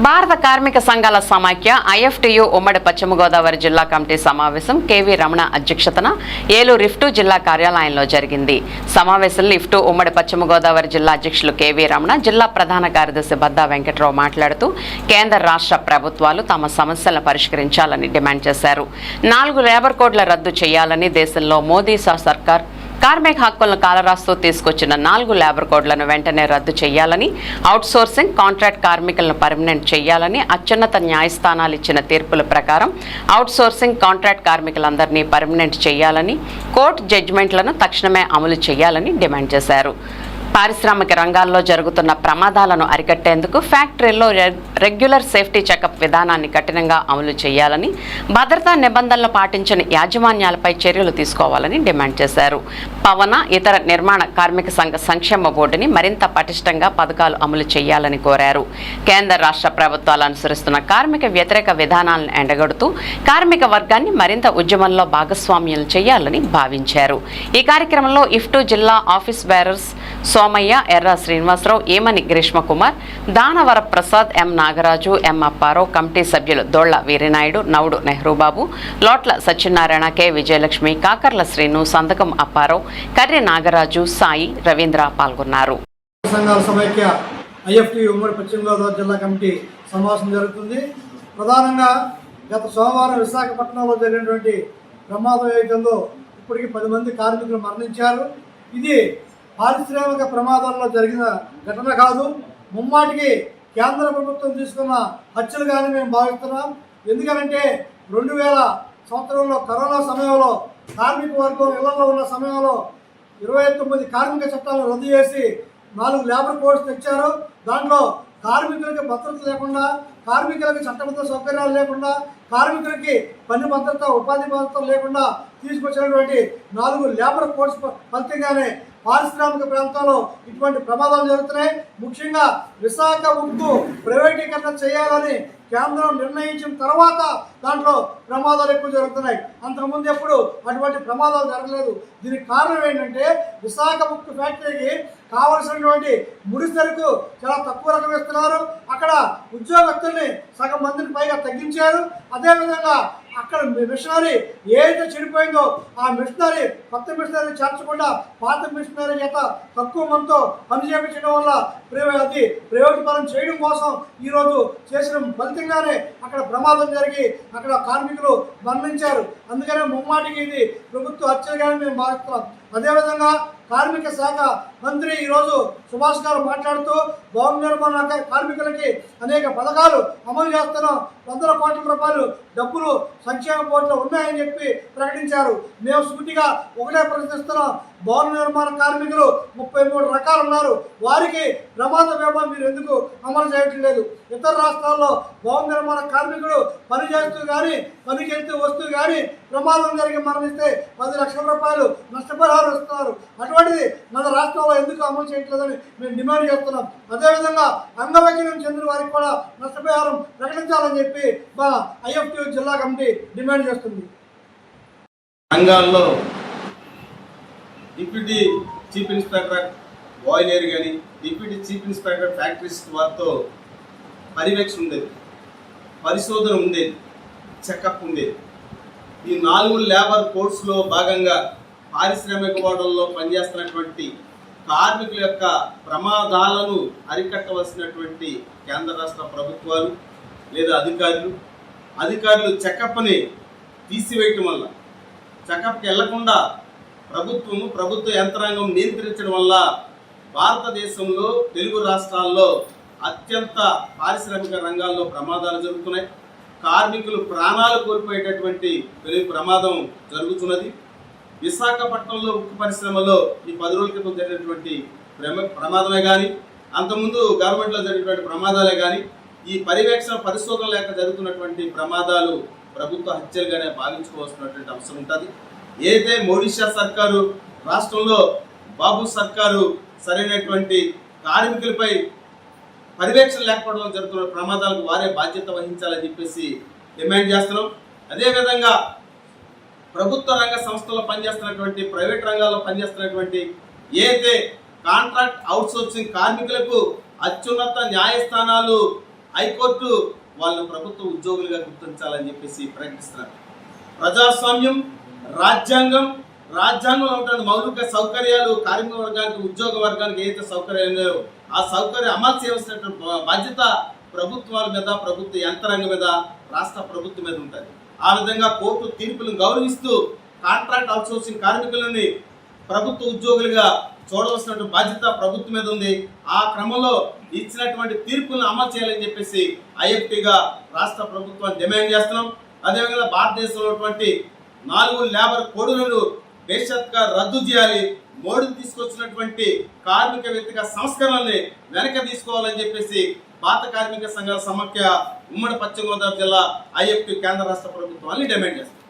భారత కార్మిక సంఘాల సమాఖ్య ఐఎఫ్టియు ఉమ్మడి పశ్చిమ గోదావరి జిల్లా కమిటీ సమావేశం కేవీ రమణ అధ్యక్షతన ఏలూరు రిఫ్టు జిల్లా కార్యాలయంలో జరిగింది. సమావేశంలో లిఫ్టు ఉమ్మడి పశ్చిమ గోదావరి జిల్లా అధ్యక్షులు కేవీ రమణ, జిల్లా ప్రధాన కార్యదర్శి బద్దా వెంకటరావు మాట్లాడుతూ కేంద్ర రాష్ట్ర ప్రభుత్వాలు తమ సమస్యలను పరిష్కరించాలని డిమాండ్ చేశారు. 4 లేబర్ కోడ్ల రద్దు చేయాలని దేశంలో మోదీ సర్కార్ కార్మిక హక్కులను కాలరాస్తూ తీసుకొచ్చిన 4 లేబర్ కోడ్లను వెంటనే రద్దు చేయాలని, అవుట్సోర్సింగ్, కాంట్రాక్ట్ కార్మికులను పర్మనెంట్ చేయాలని, అత్యున్నత న్యాయస్థానాలు ఇచ్చిన తీర్పుల ప్రకారం అవుట్సోర్సింగ్, కాంట్రాక్ట్ కార్మికులందరినీ పర్మనెంట్ చేయాలని, కోర్టు జడ్జిమెంట్లను తక్షణమే అమలు చేయాలని డిమాండ్ చేశారు. పారిశ్రామిక రంగాల్లో జరుగుతున్న ప్రమాదాలను అరికట్టేందుకు ఫ్యాక్టరీల్లో రెగ్యులర్ సేఫ్టీ చెకప్ విధానాన్ని కఠినంగా అమలు చేయాలని, భద్రతా నిబంధనలు పాటించని యాజమాన్యాలపై చర్యలు తీసుకోవాలని డిమాండ్ చేశారు. పవన, ఇతర నిర్మాణ కార్మిక సంఘ సంక్షేమ బోర్డుని మరింత పటిష్టంగా పథకాలు అమలు చేయాలని కోరారు. కేంద్ర రాష్ట్ర ప్రభుత్వాలు అనుసరిస్తున్న కార్మిక వ్యతిరేక విధానాలను ఎండగడుతూ కార్మిక వర్గాన్ని మరింత ఉద్యమంలో భాగస్వామ్యం చేయాలని భావించారు. ఈ కార్యక్రమంలో ఇఫ్టు జిల్లా ఆఫీస్ బేరర్స్ సోమయ్య, ఎర్ర శ్రీనివాసరావు, ఏమని గ్రీష్మకుమార్, దానవర ప్రసాద్, ఎం నాగరాజు, ఎం అప్పారావు, కమిటీ సభ్యులు దోళ్ల వీరినాయుడు, నౌడు నెహ్రూబాబు, లోట్ల సత్యనారాయణ, కె విజయలక్ష్మి, కాకర్ల శ్రీను, సంతకం అప్పారావు, కర్రి నాగరాజు, సాయి, రవీంద్ర పాల్గొన్నారు. సంఘాల సమైక్య ఐఎఫ్టి ఉమ్మడి పశ్చిమ గోదావరి జిల్లా కమిటీ సమావేశం జరుగుతుంది. ప్రధానంగా గత సోమవారం విశాఖపట్నంలో జరిగినటువంటి ప్రమాదం ఏదైతుందో ఇప్పటికీ 10 మంది కార్మికులు మరణించారు. ఇది పారిశ్రామిక ప్రమాదాల్లో జరిగిన ఘటన కాదు, ముమ్మాటికి కేంద్ర ప్రభుత్వం తీసుకున్న హత్యలుగానే మేము భావిస్తున్నాం. ఎందుకంటే 2000 సంవత్సరంలో కరోనా సమయంలో కార్మిక వర్గం ఇళ్లలో ఉన్న సమయంలో 29 కార్మిక చట్టాలను రద్దు చేసి 4 లేబర్ కోడ్స్ తెచ్చారు. దాంట్లో కార్మికులకి భద్రత లేకుండా, కార్మికులకి చట్టబద్ధ సౌకర్యాలు లేకుండా, కార్మికులకి పని భద్రత, ఉపాధి భద్రత లేకుండా తీసుకొచ్చినటువంటి 4 లేబర్ కోడ్స్ ఫలితంగానే పారిశ్రామిక ప్రాంతాల్లో ఇటువంటి ప్రమాదాలు జరుగుతున్నాయి. ముఖ్యంగా విశాఖ ఉక్కు ప్రైవేటీకరణ చేయాలని కేంద్రం నిర్ణయించిన తర్వాత దాంట్లో ప్రమాదాలు ఎక్కువ జరుగుతున్నాయి. అంతకుముందు ఎప్పుడు అటువంటి ప్రమాదాలు జరగలేదు. దీనికి కారణం ఏంటంటే విశాఖ ఉక్కు ఫ్యాక్టరీకి కావలసినటువంటి ముడి సరుకు చాలా తక్కువ రకం ఇస్తున్నారు. అక్కడ ఉద్యోగస్తుల్ని సగం మందిని పైగా తగ్గించారు. అదేవిధంగా అక్కడ మిషనరీ ఏదైతే చెడిపోయిందో ఆ మిషనరీ కొత్త మిషనరీ చేర్చకుండా పాత మిషనరీ చేత తక్కువ మందితో పని చేయించడం వల్ల అది ప్రైవేట్ పరం చేయడం కోసం ఈరోజు చేసిన ఫలితంగానే అక్కడ ప్రమాదం జరిగి అక్కడ కార్మికులు మరణించారు. అందుకనే ముమ్మాటికి ఇది ప్రభుత్వ హత్యగానే మేము భావిస్తున్నాం. అదేవిధంగా కార్మిక శాఖ మంత్రి ఈరోజు సుభాష్ గారు మాట్లాడుతూ భవన నిర్మాణ కార్మికులకి అనేక పథకాలు అమలు చేస్తున్నాం, 100 కోట్ల రూపాయలు డబ్బులు సంక్షేమ బోర్డులో ఉన్నాయని చెప్పి ప్రకటించారు. మేము సూటిగా ఒకటే ప్రశ్నిస్తున్నాం, భవన నిర్మాణ కార్మికులు 33 రకాలు ఉన్నారు. వారికి ప్రమాద బీమా మీరు ఎందుకు అమలు చేయట్లేదు? ఇతర రాష్ట్రాల్లో భవన నిర్మాణ కార్మికుడు పని చేస్తూ కానీ పనికి వెళ్తూ వస్తూ కానీ ప్రమాదం జరిగి మరణిస్తే 10 లక్షల రూపాయలు నష్టపరిహారం ఇస్తున్నారు. అటువంటిది మన రాష్ట్రంలో ఎందుకు అమలు చేయట్లేదని మేము డిమాండ్ చేస్తున్నాం. అదేవిధంగా అంగవైకల్యం చెందిన వారికి కూడా నష్టపరిహారం ప్రకటించాలని చెప్పి మా ఐఎఫ్టి జిల్లా కమిటీ డిమాండ్ చేస్తుంది. రంగాల్లో డిప్యూటీ చీఫ్ ఇన్స్పెక్టర్ బాయిలర్ కానీ డిప్యూటీ చీఫ్ ఇన్స్పెక్టర్ ఫ్యాక్టరీస్ వారితో పర్యవేక్షణ ఉండేది, పరిశోధన ఉండేది, చెకప్ ఉండేది. ఈ 4 లేబర్ కోడ్స్లో భాగంగా పారిశ్రామిక వాడల్లో పనిచేస్తున్నటువంటి కార్మికుల యొక్క ప్రమాదాలను అరికట్టవలసినటువంటి కేంద్ర రాష్ట్ర ప్రభుత్వాలు లేదా అధికారులు చెకప్ని తీసివేయటం వల్ల, చెకప్కి వెళ్లకుండా ప్రభుత్వ యంత్రాంగం నియంత్రించడం వల్ల భారతదేశంలో తెలుగు రాష్ట్రాల్లో అత్యంత పారిశ్రామిక రంగాల్లో ప్రమాదాలు జరుగుతున్నాయి. కార్మికులు ప్రాణాలు కోల్పోయేటటువంటి ప్రమాదం జరుగుతున్నది. విశాఖపట్నంలో ఉక్కు పరిశ్రమలో ఈ 10 రోజుల క్రితం జరిగినటువంటి ప్రమాదమే కానీ, అంతకుముందు గవర్నమెంట్లో జరిగినటువంటి ప్రమాదాలే కానీ, ఈ పరిశోధన లేక జరుగుతున్నటువంటి ప్రమాదాలు ప్రభుత్వ హత్యలుగానే భావించుకోవాల్సినటువంటి అవసరం ఉంటుంది. ఏదైతే మోడీ సర్కారు రాష్ట్రంలో బాబు సర్కారు సరైనటువంటి కార్మికులపై పర్యవేక్షణ లేకపోవడం జరుగుతున్న ప్రమాదాలకు వారే బాధ్యత వహించాలని చెప్పేసి డిమాండ్ చేస్తున్నాం. అదేవిధంగా ప్రభుత్వ రంగ సంస్థల్లో పనిచేస్తున్నటువంటి, ప్రైవేట్ రంగాల్లో పనిచేస్తున్నటువంటి ఏదైతే కాంట్రాక్ట్ అవుట్సోర్సింగ్ కార్మికులకు అత్యున్నత న్యాయస్థానాలు హైకోర్టు వాళ్ళని ప్రభుత్వ ఉద్యోగులుగా గుర్తించాలని చెప్పేసి ప్రకటిస్తున్నారు. ప్రజాస్వామ్యం, రాజ్యాంగంలో ఉంటున్న మౌలిక సౌకర్యాలు కార్మిక వర్గానికి, ఉద్యోగ వర్గానికి ఏదైతే సౌకర్యాలు ఉన్నాయో ఆ సౌకర్యం అమలు చేయవలసినటువంటి బాధ్యత ప్రభుత్వాల మీద, ప్రభుత్వ యంత్రాంగం మీద, రాష్ట్ర ప్రభుత్వం మీద ఉంటుంది. ఆ విధంగా కోర్టు తీర్పులను గౌరవిస్తూ కాంట్రాక్ట్ అవుట్సోర్సింగ్ కార్మికులని ప్రభుత్వ ఉద్యోగులుగా చూడవలసినటువంటి బాధ్యత ప్రభుత్వం మీద ఉంది. ఆ క్రమంలో ఇచ్చినటువంటి తీర్పులను అమలు చేయాలని చెప్పేసి ఐఎఫ్టీగా రాష్ట్ర ప్రభుత్వాన్ని డిమాండ్ చేస్తున్నాం. అదేవిధంగా భారతదేశంలో ఉన్నటువంటి 4 లేబర్ కోడ్లను బేషరతుగా రద్దు చేయాలి. మోడీ తీసుకొచ్చినటువంటి కార్మిక వ్యతిరేక సంస్కరణల్ని వెనక తీసుకోవాలని చెప్పేసి భారత కార్మిక సంఘాల సమాఖ్య ఉమ్మడి పశ్చిమ గోదావరి జిల్లా ఐఎఫ్టీ కేంద్ర రాష్ట్ర ప్రభుత్వాన్ని డిమాండ్ చేస్తుంది.